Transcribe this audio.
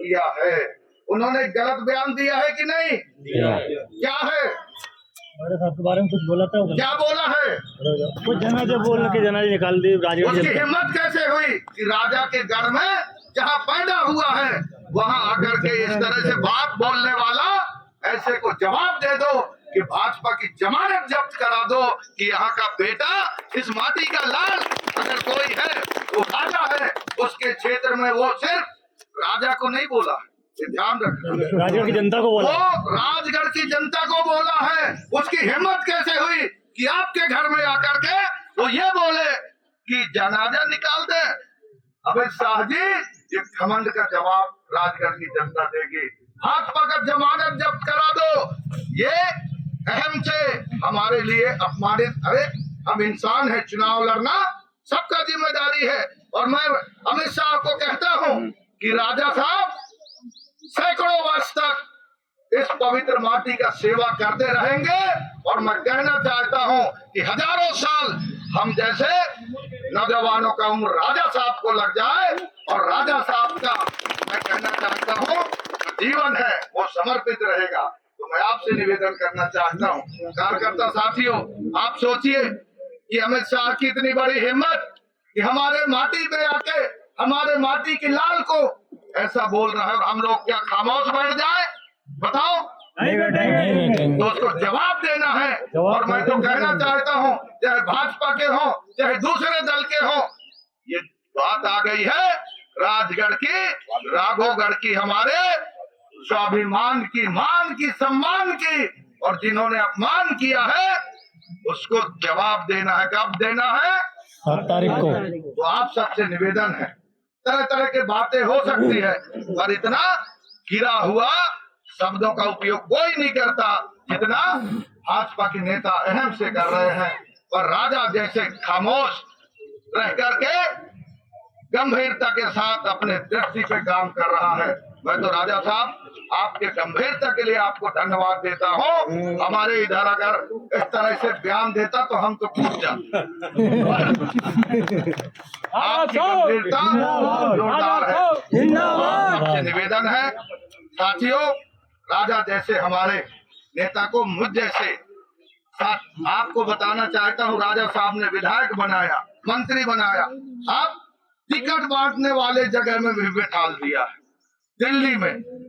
किया है। उन्होंने गलत बयान दिया है कि नहीं? क्या है? आपके बारे में कुछ बोला था? क्या बोला है? कुछ जनाजे बोल के जनाजे निकाल दी राजगढ़। उसकी हिम्मत कैसे हुई कि राजा के घर में जहाँ पैदा हुआ है वहाँ आकर के इस तरह से बात बोलने वाला ऐसे को जवाब दे दो कि भाजपा की जमानत जब्त करा दो कि यहाँ का बेटा, इस माटी का लाल अगर कोई है वो राजा है। उसके क्षेत्र में वो सिर्फ राजा को नहीं बोला, ये ध्यान रखना, राजगढ़ की जनता को बोला, वो राजगढ़ की जनता को बोला है। उसकी हिम्मत कैसे हुई कि आपके घर में आकर के वो ये बोले कि जनाजा निकाल दे? अबे शाह जी, ये घमंड का जवाब राजगढ़ की जनता देगी। भाजपा का जमानत जब्त करा दो, ये अहम से हमारे लिए अपमानित। अरे हम इंसान है, चुनाव लड़ना सबका जिम्मेदारी है। और मैं अमित शाह को कहता हूँ कि राजा साहब सैकड़ों वर्ष तक इस पवित्र माटी का सेवा करते रहेंगे। और मैं कहना चाहता हूँ कि हजारों साल हम जैसे नौजवानों का उम्र राजा साहब को लग जाए और राजा साहब का मैं कहना चाहता हूँ जीवन है वो समर्पित रहेगा। तो मैं आपसे निवेदन करना चाहता हूँ, कार्यकर्ता साथियों, आप सोचिए कि अमित शाह की इतनी बड़ी हिम्मत कि हमारे माटी पे आके हमारे माटी की लाल को ऐसा बोल रहा है और हम लोग क्या खामोश बैठ जाए? बताओ, तो उसको जवाब देना है। और मैं तो कहना चाहता हूँ, चाहे भाजपा के हो चाहे दूसरे दल के हो, ये बात आ गई है राजगढ़ की, राघोगढ़ की, हमारे स्वाभिमान की, मान की, सम्मान की। और जिन्होंने अपमान किया है उसको जवाब देना है। कब देना है? 7 तारीख को। तो आप सबसे निवेदन है, तरह तरह की बातें हो सकती है पर इतना गिरा हुआ शब्दों का उपयोग कोई नहीं करता जितना भाजपा के नेता अहम से कर रहे हैं। पर राजा जैसे खामोश रह करके गंभीरता के साथ अपने दृष्टि पे काम कर रहा है। मैं तो राजा साहब आपके गंभीरता के लिए आपको धन्यवाद देता हूँ। हमारे इधर अगर इस तरह से बयान देता तो हम तो टूट जाते। आपकी गंभीरता जोरदार है। आपसे निवेदन है साथियों, राजा जैसे हमारे नेता को मुझ जैसे आपको बताना चाहता हूँ, राजा साहब ने विधायक बनाया, मंत्री बनाया, अब टिकट बांटने वाले जगह में भी बैठा दिया है दिल्ली में।